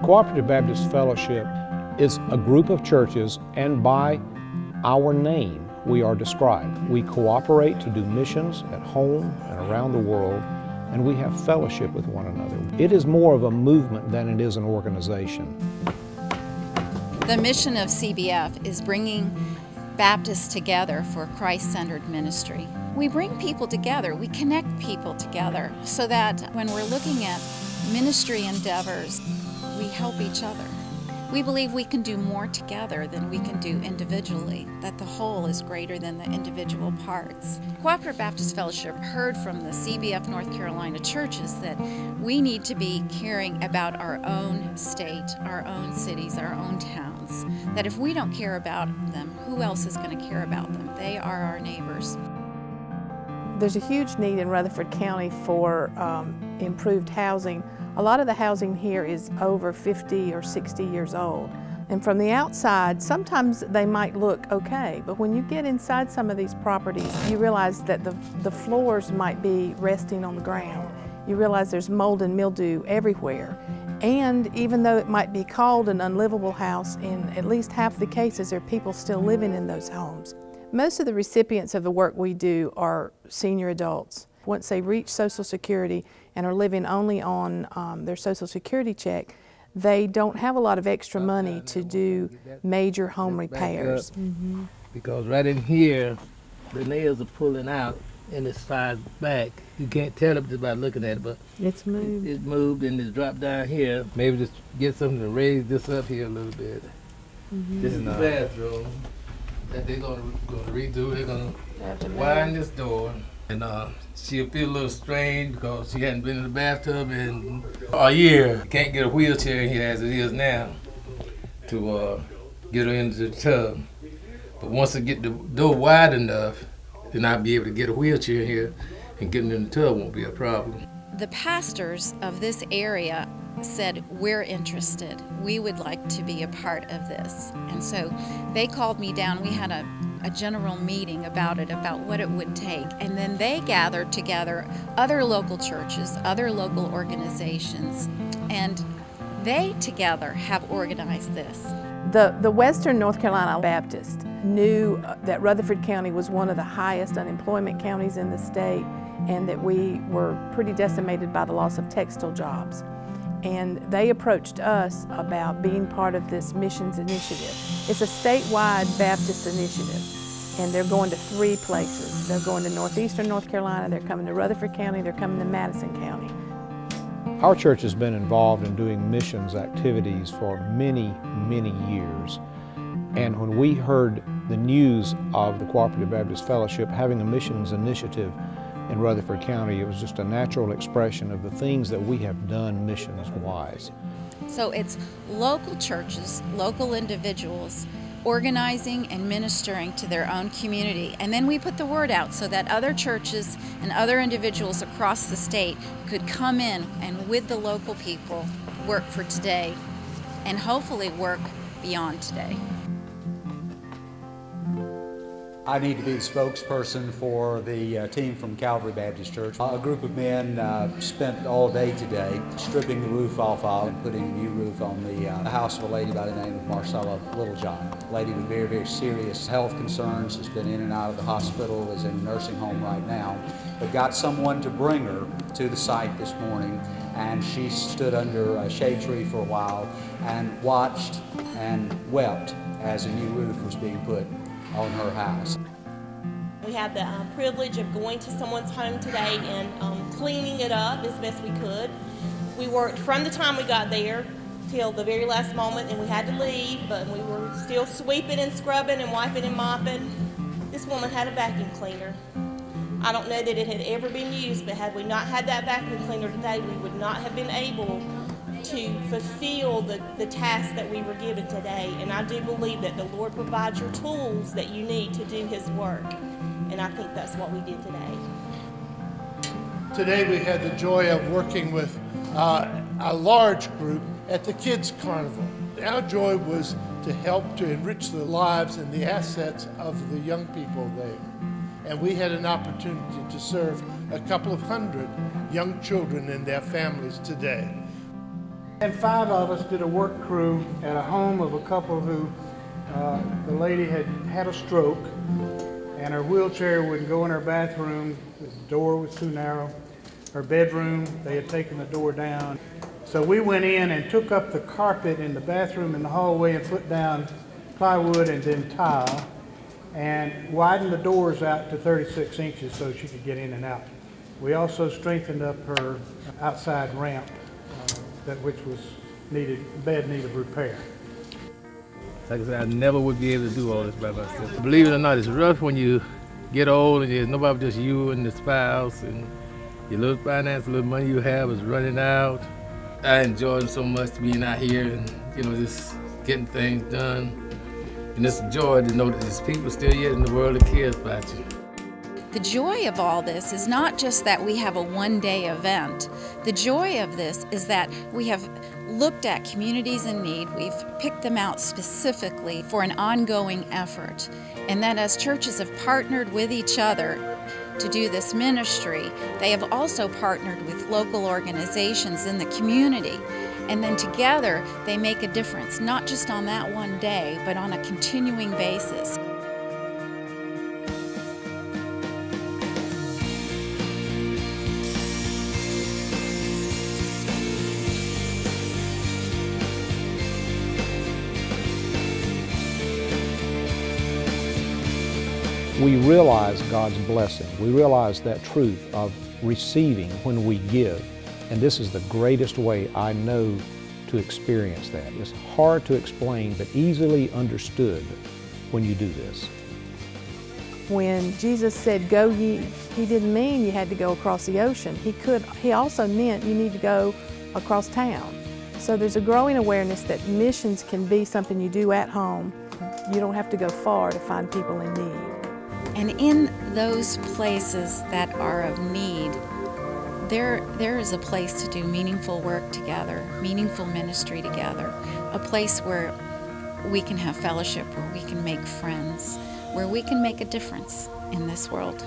Cooperative Baptist Fellowship is a group of churches, and by our name we are described. We cooperate to do missions at home and around the world, and we have fellowship with one another. It is more of a movement than it is an organization. The mission of CBF is bringing Baptists together for Christ-centered ministry. We bring people together, we connect people together so that when we're looking at ministry endeavors, we help each other. We believe we can do more together than we can do individually, that the whole is greater than the individual parts. Cooperative Baptist Fellowship heard from the CBF North Carolina churches that we need to be caring about our own state, our own cities, our own towns. That if we don't care about them, who else is going to care about them? They are our neighbors. There's a huge need in Rutherford County for improved housing. A lot of the housing here is over 50 or 60 years old. And from the outside, sometimes they might look okay, but when you get inside some of these properties, you realize that the floors might be resting on the ground. You realize there's mold and mildew everywhere. And even though it might be called an unlivable house, in at least half the cases there are people still living in those homes. Most of the recipients of the work we do are senior adults. Once they reach Social Security and are living only on their Social Security check, they don't have a lot of extra money to do major home repairs. Because right in here, the nails are pulling out and it's fired back. You can't tell it just by looking at it, but it's moved. It's moved and it's dropped down here. Maybe just get something to raise this up here a little bit. This is the bathroom that they're going to redo. They're going to widen this door. And she'll feel a little strange because she hadn't been in the bathtub in a year. Can't get a wheelchair in here as it is now to get her into the tub. But once I get the door wide enough, then I'll be able to get a wheelchair here, and getting in the tub won't be a problem. The pastors of this area said, we're interested. We would like to be a part of this. And so they called me down. We had a general meeting about it, about what it would take. And then they gathered together other local churches, other local organizations, and they together have organized this. The Western North Carolina Baptist knew that Rutherford County was one of the highest unemployment counties in the state, and that we were pretty decimated by the loss of textile jobs. And they approached us about being part of this missions initiative. It's a statewide Baptist initiative, and they're going to 3 places. They're going to northeastern North Carolina, they're coming to Rutherford County, they're coming to Madison County. Our church has been involved in doing missions activities for many, many years. And when we heard the news of the Cooperative Baptist Fellowship having a missions initiative in Rutherford County, it was just a natural expression of the things that we have done missions-wise. So it's local churches, local individuals, organizing and ministering to their own community. And then we put the word out so that other churches and other individuals across the state could come in and with the local people work for today and hopefully work beyond today. I need to be the spokesperson for the team from Calvary Baptist Church. A group of men spent all day today stripping the roof off of and putting a new roof on the house of a lady by the name of Marcella Littlejohn. A lady with very, very serious health concerns, has been in and out of the hospital, is in a nursing home right now, but got someone to bring her to the site this morning, and she stood under a shade tree for a while and watched and wept as a new roof was being put on her house. We had the privilege of going to someone's home today and cleaning it up as best we could. We worked from the time we got there till the very last moment, and we had to leave, but we were still sweeping and scrubbing and wiping and mopping. This woman had a vacuum cleaner. I don't know that it had ever been used, but had we not had that vacuum cleaner today, we would not have been able to fulfill the task that we were given today. And I do believe that the Lord provides your tools that you need to do His work. And I think that's what we did today. Today we had the joy of working with a large group at the Kids Carnival. Our joy was to help to enrich the lives and the assets of the young people there. And we had an opportunity to serve a couple of hundred young children and their families today. And 5 of us did a work crew at a home of a couple who, the lady had had a stroke, and her wheelchair wouldn't go in her bathroom. The door was too narrow. Her bedroom, they had taken the door down. So we went in and took up the carpet in the bathroom and the hallway and put down plywood and then tile, and widened the doors out to 36 inches so she could get in and out. We also strengthened up her outside ramp, which was bad need of repair. Like I said, I never would be able to do all this by myself. Believe it or not, it's rough when you get old and there's nobody but just you and the spouse, and your little finance, the little money you have is running out. I enjoy it so much being out here and, just getting things done. And it's a joy to know that there's people still yet in the world that cares about you. The joy of all this is not just that we have a one-day event. The joy of this is that we have looked at communities in need, we've picked them out specifically for an ongoing effort, and that as churches have partnered with each other to do this ministry, they have also partnered with local organizations in the community, and then together they make a difference, not just on that one day, but on a continuing basis. We realize God's blessing. We realize that truth of receiving when we give. And this is the greatest way I know to experience that. It's hard to explain, but easily understood when you do this. When Jesus said, "Go ye," He didn't mean you had to go across the ocean. He also meant you need to go across town. So there's a growing awareness that missions can be something you do at home. You don't have to go far to find people in need. And in those places that are of need, there is a place to do meaningful work together, meaningful ministry together, a place where we can have fellowship, where we can make friends, where we can make a difference in this world.